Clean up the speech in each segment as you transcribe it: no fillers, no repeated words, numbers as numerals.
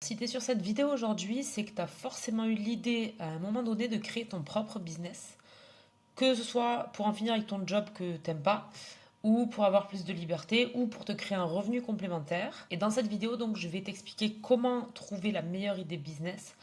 Si tu es sur cette vidéo aujourd'hui, c'est que tu as forcément eu l'idée à un moment donné de créer ton propre business, que ce soit pour en finir avec ton job que t'aimes pas, ou pour avoir plus de liberté, ou pour te créer un revenu complémentaire. Et dans cette vidéo, donc, je vais t'expliquer comment trouver la meilleure idée business,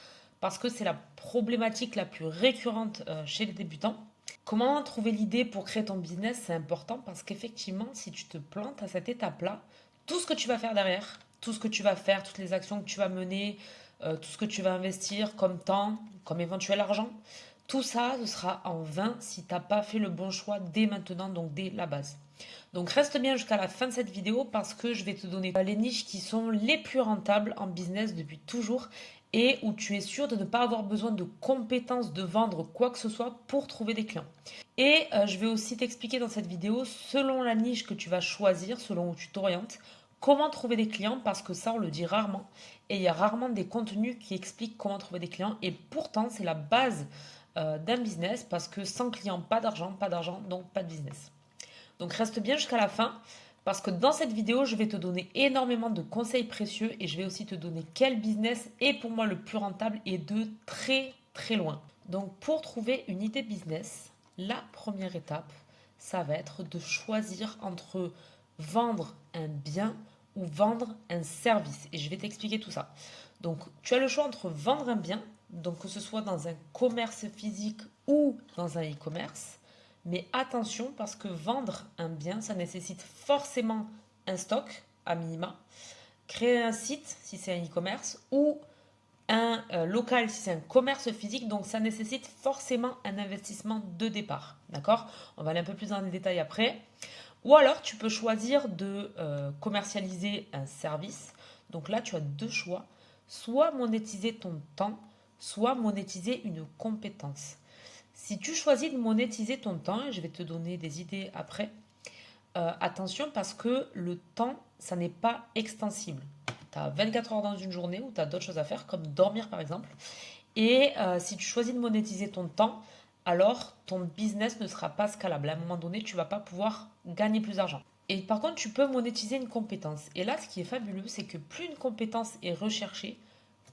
parce que c'est la problématique la plus récurrente chez les débutants. Comment trouver l'idée pour créer ton business, c'est important parce qu'effectivement, si tu te plantes à cette étape-là, tout ce que tu vas faire derrière, tout ce que tu vas faire, toutes les actions que tu vas mener, tout ce que tu vas investir comme temps, comme éventuel argent, tout ça, ce sera en vain si tu n'as pas fait le bon choix dès maintenant, donc dès la base. Donc reste bien jusqu'à la fin de cette vidéo parce que je vais te donner les niches qui sont les plus rentables en business depuis toujours et où tu es sûr de ne pas avoir besoin de compétences de vendre quoi que ce soit pour trouver des clients. Et je vais aussi t'expliquer dans cette vidéo, selon la niche que tu vas choisir, selon où tu t'orientes, comment trouver des clients parce que ça on le dit rarement et il y a rarement des contenus qui expliquent comment trouver des clients et pourtant c'est la base d'un business parce que sans clients pas d'argent donc pas de business. Donc reste bien jusqu'à la fin parce que dans cette vidéo, je vais te donner énormément de conseils précieux et je vais aussi te donner quel business est pour moi le plus rentable et de très très loin. Donc pour trouver une idée business, la première étape, ça va être de choisir entre vendre un bien ou vendre un service. Et je vais t'expliquer tout ça. Donc tu as le choix entre vendre un bien, donc que ce soit dans un commerce physique ou dans un e-commerce. Mais attention parce que vendre un bien, ça nécessite forcément un stock à minima, créer un site si c'est un e-commerce ou un local si c'est un commerce physique. Donc ça nécessite forcément un investissement de départ. D'accord? On va aller un peu plus dans le détail après. Ou alors tu peux choisir de commercialiser un service. Donc là tu as deux choix. Soit monétiser ton temps, soit monétiser une compétence. Si tu choisis de monétiser ton temps, et je vais te donner des idées après, attention parce que le temps, ça n'est pas extensible. Tu as 24 heures dans une journée où tu as d'autres choses à faire, comme dormir par exemple. Et si tu choisis de monétiser ton temps, alors ton business ne sera pas scalable. À un moment donné, tu ne vas pas pouvoir gagner plus d'argent. Et par contre, tu peux monétiser une compétence. Et là, ce qui est fabuleux, c'est que plus une compétence est recherchée,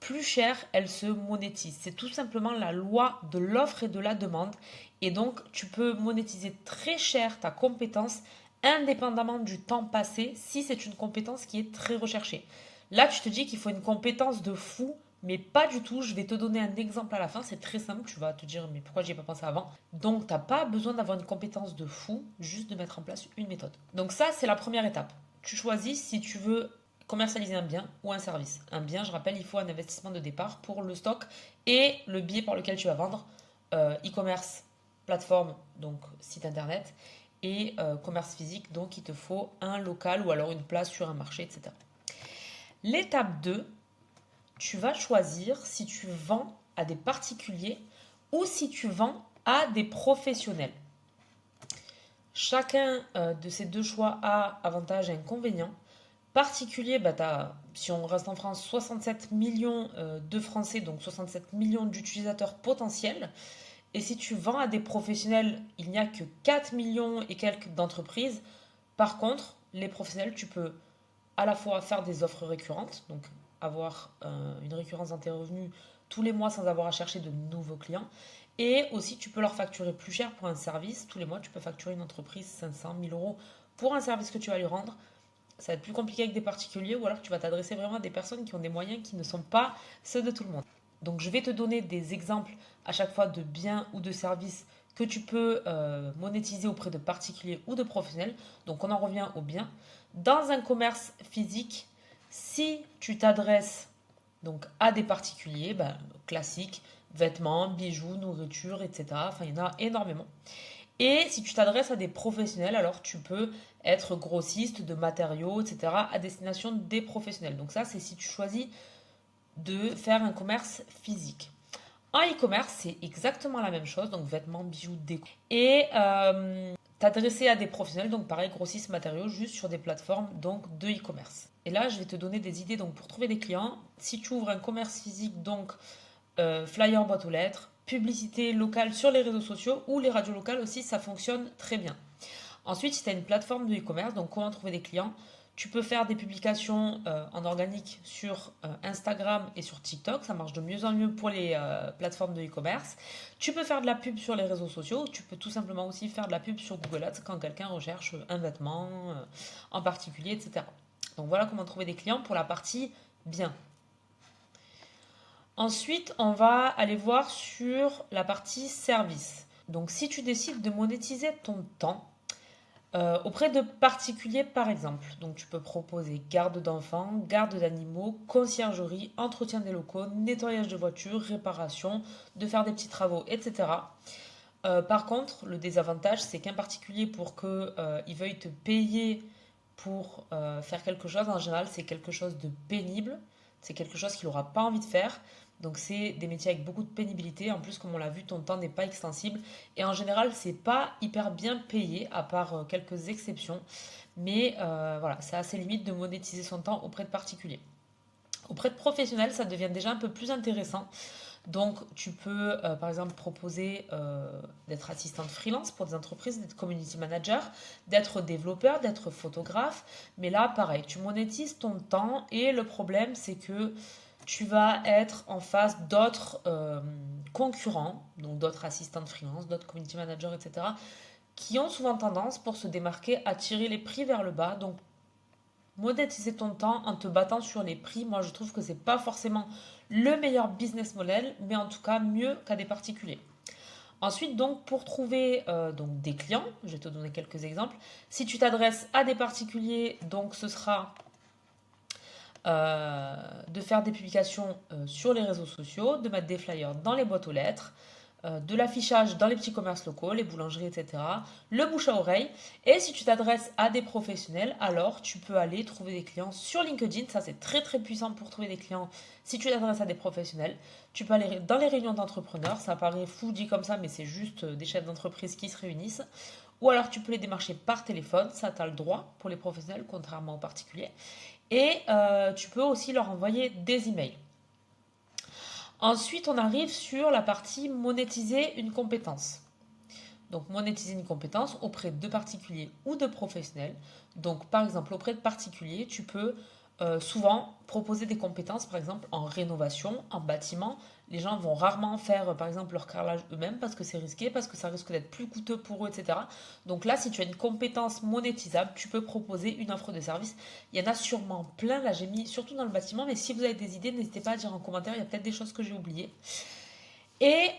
plus cher elle se monétise. C'est tout simplement la loi de l'offre et de la demande. Et donc, tu peux monétiser très cher ta compétence indépendamment du temps passé si c'est une compétence qui est très recherchée. Là, tu te dis qu'il faut une compétence de fou, mais pas du tout. Je vais te donner un exemple à la fin. C'est très simple. Tu vas te dire, mais pourquoi j'y ai pas pensé avant? Donc, tu n'as pas besoin d'avoir une compétence de fou, juste de mettre en place une méthode. Donc, ça, c'est la première étape. Tu choisis si tu veux commercialiser un bien ou un service. Un bien, je rappelle, il faut un investissement de départ pour le stock et le biais par lequel tu vas vendre, e-commerce, plateforme, donc site internet, et commerce physique, donc il te faut un local ou alors une place sur un marché, etc. L'étape 2, tu vas choisir si tu vends à des particuliers ou si tu vends à des professionnels. Chacun de ces deux choix a avantages et inconvénients. Particulier, bah, si on reste en France, 67 millions de Français, donc 67 millions d'utilisateurs potentiels. Et si tu vends à des professionnels, il n'y a que 4 millions et quelques d'entreprises. Par contre, les professionnels, tu peux à la fois faire des offres récurrentes, donc avoir une récurrence dans tes revenus tous les mois sans avoir à chercher de nouveaux clients. Et aussi, tu peux leur facturer plus cher pour un service. Tous les mois, tu peux facturer une entreprise 500, 1000 euros pour un service que tu vas lui rendre. Ça va être plus compliqué avec des particuliers ou alors tu vas t'adresser vraiment à des personnes qui ont des moyens qui ne sont pas ceux de tout le monde. Donc je vais te donner des exemples à chaque fois de biens ou de services que tu peux monétiser auprès de particuliers ou de professionnels. Donc on en revient aux biens. Dans un commerce physique, si tu t'adresses donc à des particuliers, ben, classiques, vêtements, bijoux, nourriture, etc. Enfin, il y en a énormément. Et si tu t'adresses à des professionnels, alors tu peux être grossiste de matériaux, etc., à destination des professionnels. Donc ça, c'est si tu choisis de faire un commerce physique. En e-commerce, c'est exactement la même chose, donc vêtements, bijoux, déco. Et t'adresser à des professionnels, donc pareil, grossistes matériaux, juste sur des plateformes donc de e-commerce. Et là, je vais te donner des idées donc pour trouver des clients. Si tu ouvres un commerce physique, donc flyer, boîte aux lettres, publicité locale sur les réseaux sociaux ou les radios locales aussi, ça fonctionne très bien. Ensuite, si tu as une plateforme de e-commerce, donc comment trouver des clients, Tu peux faire des publications en organique sur Instagram et sur TikTok. Ça marche de mieux en mieux pour les plateformes de e-commerce. Tu peux faire de la pub sur les réseaux sociaux. Tu peux tout simplement aussi faire de la pub sur Google Ads quand quelqu'un recherche un vêtement en particulier, etc. Donc voilà comment trouver des clients pour la partie bien. Ensuite, on va aller voir sur la partie service. Donc si tu décides de monétiser ton temps, auprès de particuliers par exemple. Donc tu peux proposer garde d'enfants, garde d'animaux, conciergerie, entretien des locaux, nettoyage de voitures, réparation, de faire des petits travaux, etc. Par contre, le désavantage, c'est qu'un particulier, pour qu'il veuille te payer pour faire quelque chose, en général, c'est quelque chose de pénible. C'est quelque chose qu'il n'aura pas envie de faire. Donc, c'est des métiers avec beaucoup de pénibilité. En plus, comme on l'a vu, ton temps n'est pas extensible. Et en général, c'est pas hyper bien payé, à part quelques exceptions. Mais voilà, c'est assez limite de monétiser son temps auprès de particuliers. Auprès de professionnels, ça devient déjà un peu plus intéressant. Donc, tu peux, par exemple, proposer d'être assistante freelance pour des entreprises, d'être community manager, d'être développeur, d'être photographe. Mais là, pareil, tu monétises ton temps et le problème, c'est que tu vas être en face d'autres concurrents, donc d'autres assistantes freelance, d'autres community managers, etc., qui ont souvent tendance, pour se démarquer, à tirer les prix vers le bas. Donc, monétiser ton temps en te battant sur les prix, moi je trouve que c'est pas forcément le meilleur business model, mais en tout cas mieux qu'à des particuliers. Ensuite, donc, pour trouver donc des clients, je vais te donner quelques exemples. Si tu t'adresses à des particuliers, donc ce sera de faire des publications sur les réseaux sociaux, de mettre des flyers dans les boîtes aux lettres, de l'affichage dans les petits commerces locaux, les boulangeries, etc. Le bouche à oreille. Et si tu t'adresses à des professionnels, alors tu peux aller trouver des clients sur LinkedIn. Ça, c'est très très puissant pour trouver des clients. Si tu t'adresses à des professionnels, tu peux aller dans les réunions d'entrepreneurs. Ça paraît fou dit comme ça, mais c'est juste des chefs d'entreprise qui se réunissent. Ou alors tu peux les démarcher par téléphone. Ça, tu as le droit pour les professionnels, contrairement aux particuliers. Et tu peux aussi leur envoyer des emails. Ensuite, on arrive sur la partie monétiser une compétence. Donc, monétiser une compétence auprès de particuliers ou de professionnels. Donc, par exemple, auprès de particuliers, tu peux souvent proposer des compétences, par exemple, en rénovation, en bâtiment. Les gens vont rarement faire, par exemple, leur carrelage eux-mêmes parce que c'est risqué, parce que ça risque d'être plus coûteux pour eux, etc. Donc là, si tu as une compétence monétisable, tu peux proposer une offre de service. Il y en a sûrement plein, là j'ai mis surtout dans le bâtiment, mais si vous avez des idées, n'hésitez pas à dire en commentaire, il y a peut-être des choses que j'ai oubliées. Et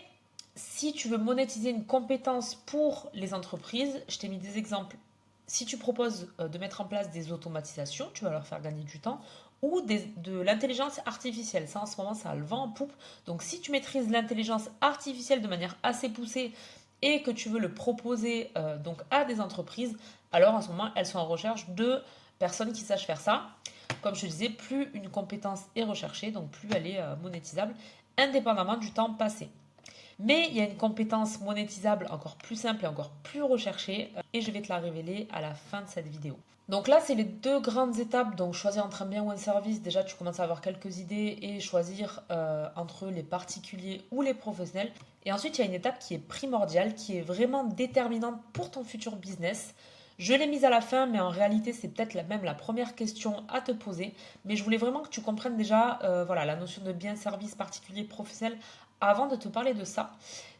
si tu veux monétiser une compétence pour les entreprises, je t'ai mis des exemples. Si tu proposes de mettre en place des automatisations, tu vas leur faire gagner du temps, ou de l'intelligence artificielle. Ça, en ce moment, ça a le vent en poupe. Donc, si tu maîtrises l'intelligence artificielle de manière assez poussée et que tu veux le proposer donc à des entreprises, alors en ce moment, elles sont en recherche de personnes qui sachent faire ça. Comme je te disais, plus une compétence est recherchée, donc plus elle est monétisable, indépendamment du temps passé. Mais il y a une compétence monétisable encore plus simple et encore plus recherchée et je vais te la révéler à la fin de cette vidéo. Donc là, c'est les deux grandes étapes. Donc choisir entre un bien ou un service, déjà tu commences à avoir quelques idées et choisir entre les particuliers ou les professionnels. Et ensuite, il y a une étape qui est primordiale, qui est vraiment déterminante pour ton futur business. Je l'ai mise à la fin, mais en réalité, c'est peut-être même la première question à te poser. Mais je voulais vraiment que tu comprennes déjà voilà, la notion de bien, service, particulier, professionnel avant de te parler de ça.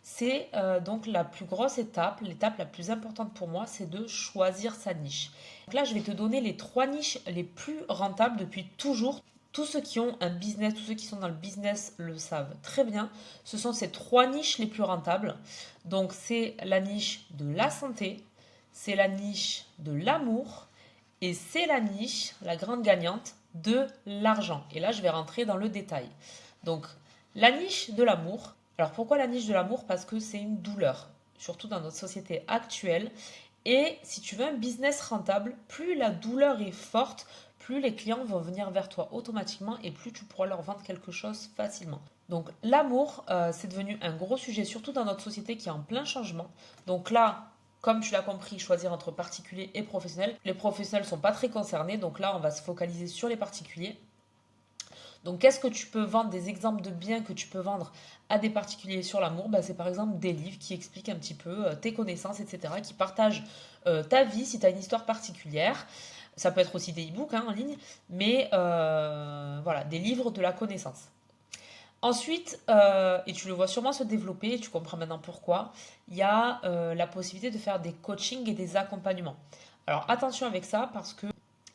C'est donc la plus grosse étape, l'étape la plus importante pour moi, c'est de choisir sa niche. Donc là, je vais te donner les 3 niches les plus rentables depuis toujours. Tous ceux qui ont un business, tous ceux qui sont dans le business le savent très bien. Ce sont ces 3 niches les plus rentables. Donc c'est la niche de la santé, c'est la niche de l'amour et c'est la niche, la grande gagnante, de l'argent. Et là, je vais rentrer dans le détail. Donc, la niche de l'amour. Alors, pourquoi la niche de l'amour? Parce que c'est une douleur, surtout dans notre société actuelle. Et si tu veux un business rentable, plus la douleur est forte, plus les clients vont venir vers toi automatiquement et plus tu pourras leur vendre quelque chose facilement. Donc l'amour, c'est devenu un gros sujet, surtout dans notre société qui est en plein changement. Donc là, comme tu l'as compris, choisir entre particuliers et professionnels. Les professionnels ne sont pas très concernés, donc là, on va se focaliser sur les particuliers. Donc, qu'est-ce que tu peux vendre? Des exemples de biens que tu peux vendre à des particuliers sur l'amour, c'est par exemple des livres qui expliquent un petit peu tes connaissances, etc., qui partagent ta vie si tu as une histoire particulière. Ça peut être aussi des e-books en ligne, mais voilà, des livres de la connaissance. Ensuite, et tu le vois sûrement se développer, tu comprends maintenant pourquoi, il y a la possibilité de faire des coachings et des accompagnements. Alors attention avec ça parce que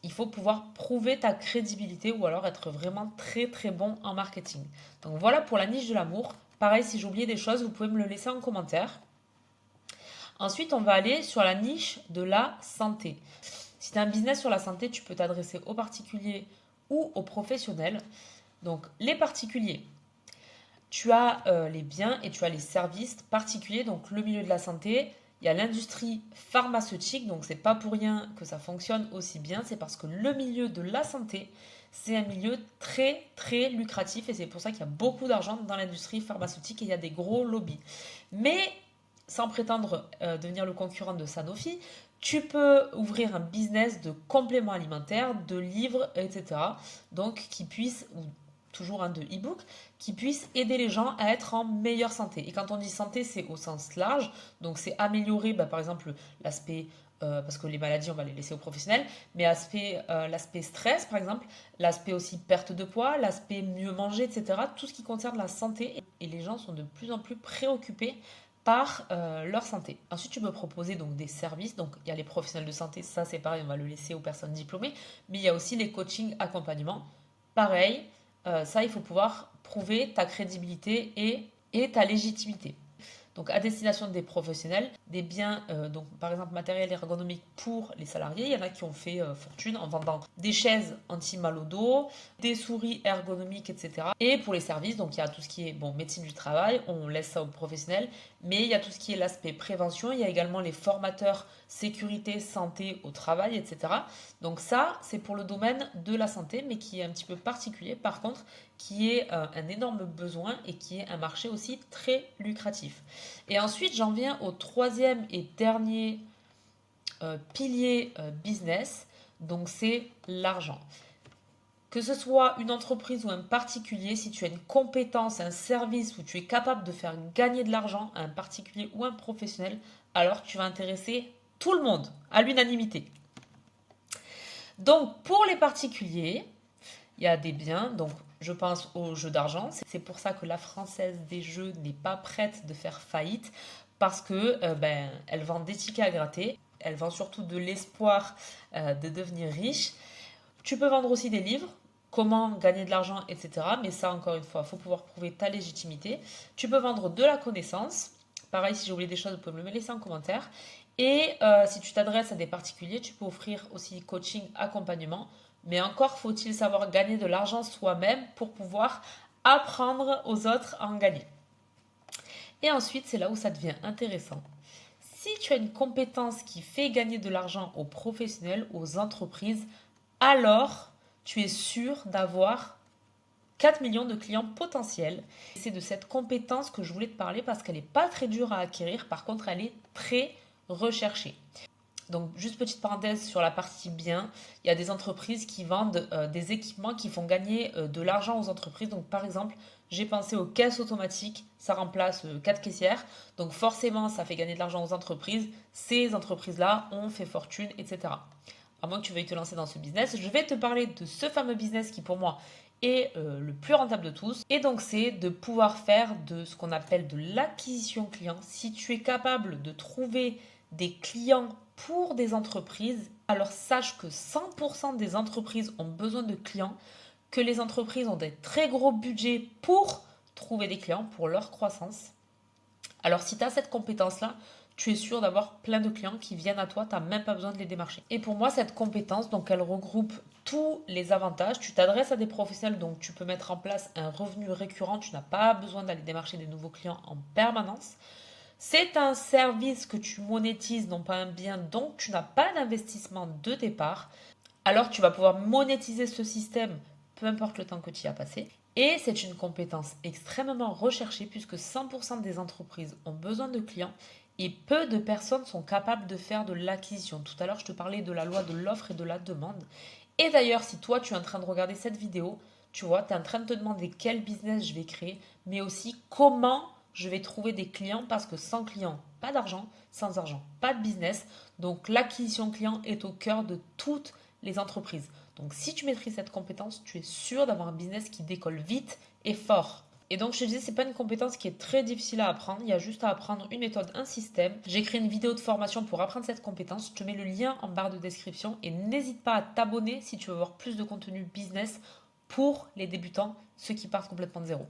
il faut pouvoir prouver ta crédibilité ou alors être vraiment très très bon en marketing. Donc voilà pour la niche de l'amour. Pareil, si j'ai oublié des choses, vous pouvez me le laisser en commentaire. Ensuite, on va aller sur la niche de la santé. Si tu as un business sur la santé, tu peux t'adresser aux particuliers ou aux professionnels. Donc les particuliers, tu as les biens et tu as les services particuliers, donc le milieu de la santé. Il y a l'industrie pharmaceutique, donc c'est pas pour rien que ça fonctionne aussi bien, c'est parce que le milieu de la santé, c'est un milieu très très lucratif et c'est pour ça qu'il y a beaucoup d'argent dans l'industrie pharmaceutique et il y a des gros lobbies. Mais sans prétendre devenir le concurrent de Sanofi, tu peux ouvrir un business de compléments alimentaires, de livres, etc. Donc qui puisse, ou toujours un de e-book, qui puisse aider les gens à être en meilleure santé. Et quand on dit santé, c'est au sens large. Donc c'est améliorer, par exemple, l'aspect, parce que les maladies, on va les laisser aux professionnels, mais l'aspect stress, par exemple, l'aspect aussi perte de poids, l'aspect mieux manger, etc. Tout ce qui concerne la santé. Et les gens sont de plus en plus préoccupés par leur santé. Ensuite, tu peux proposer donc des services. Donc, il y a les professionnels de santé, ça c'est pareil, on va le laisser aux personnes diplômées. Mais il y a aussi les coachings accompagnement. Pareil, ça, il faut pouvoir prouver ta crédibilité et ta légitimité. Donc à destination des professionnels, des biens, donc par exemple matériel ergonomique pour les salariés. Il y en a qui ont fait fortune en vendant des chaises anti-mal au dos, des souris ergonomiques, etc. Et pour les services, donc il y a tout ce qui est médecine du travail, on laisse ça aux professionnels, mais il y a tout ce qui est l'aspect prévention, il y a également les formateurs sécurité, santé au travail, etc. Donc ça, c'est pour le domaine de la santé, mais qui est un petit peu particulier par contre, qui est un énorme besoin et qui est un marché aussi très lucratif. Et ensuite, j'en viens au troisième et dernier pilier business, donc c'est l'argent. Que ce soit une entreprise ou un particulier, si tu as une compétence, un service où tu es capable de faire gagner de l'argent à un particulier ou un professionnel, alors tu vas intéresser tout le monde à l'unanimité. Donc pour les particuliers, il y a des biens, donc je pense aux jeux d'argent. C'est pour ça que la Française des Jeux n'est pas prête de faire faillite parce que elle vend des tickets à gratter, elle vend surtout de l'espoir de devenir riche. Tu peux vendre aussi des livres, comment gagner de l'argent, etc. Mais ça, encore une fois, il faut pouvoir prouver ta légitimité. Tu peux vendre de la connaissance. Pareil, si j'ai oublié des choses, vous pouvez me le laisser en commentaire. Et si tu t'adresses à des particuliers, tu peux offrir aussi coaching, accompagnement. Mais encore faut-il savoir gagner de l'argent soi-même pour pouvoir apprendre aux autres à en gagner. Et ensuite, c'est là où ça devient intéressant. Si tu as une compétence qui fait gagner de l'argent aux professionnels, aux entreprises, alors tu es sûr d'avoir 4 millions de clients potentiels. C'est de cette compétence que je voulais te parler parce qu'elle n'est pas très dure à acquérir, par contre elle est très recherchée. Donc, juste petite parenthèse sur la partie bien, il y a des entreprises qui vendent des équipements qui font gagner de l'argent aux entreprises. Donc, par exemple, j'ai pensé aux caisses automatiques, ça remplace 4 caissières. Donc, forcément, ça fait gagner de l'argent aux entreprises. Ces entreprises-là ont fait fortune, etc. À moins que tu veuilles te lancer dans ce business, je vais te parler de ce fameux business qui, pour moi, est le plus rentable de tous. Et donc, c'est de pouvoir faire de ce qu'on appelle de l'acquisition client. Si tu es capable de trouver des clients pour des entreprises, alors sache que 100% des entreprises ont besoin de clients, que les entreprises ont des très gros budgets pour trouver des clients pour leur croissance. Alors si tu as cette compétence-là, tu es sûr d'avoir plein de clients qui viennent à toi, tu n'as même pas besoin de les démarcher. Et pour moi, cette compétence, donc elle regroupe tous les avantages. Tu t'adresses à des professionnels, donc tu peux mettre en place un revenu récurrent, tu n'as pas besoin d'aller démarcher des nouveaux clients en permanence. C'est un service que tu monétises, non pas un bien, donc tu n'as pas d'investissement de départ. Alors tu vas pouvoir monétiser ce système, peu importe le temps que tu y as passé. Et c'est une compétence extrêmement recherchée puisque 100% des entreprises ont besoin de clients et peu de personnes sont capables de faire de l'acquisition. Tout à l'heure, je te parlais de la loi de l'offre et de la demande. Et d'ailleurs, si toi, tu es en train de regarder cette vidéo, tu vois, tu es en train de te demander quel business je vais créer, mais aussi comment je vais trouver des clients parce que sans clients, pas d'argent, sans argent, pas de business. Donc l'acquisition client est au cœur de toutes les entreprises. Donc si tu maîtrises cette compétence, tu es sûr d'avoir un business qui décolle vite et fort. Et donc je te disais, c'est pas une compétence qui est très difficile à apprendre, il y a juste à apprendre une méthode, un système. J'ai créé une vidéo de formation pour apprendre cette compétence, je te mets le lien en barre de description et n'hésite pas à t'abonner si tu veux voir plus de contenu business pour les débutants, ceux qui partent complètement de zéro.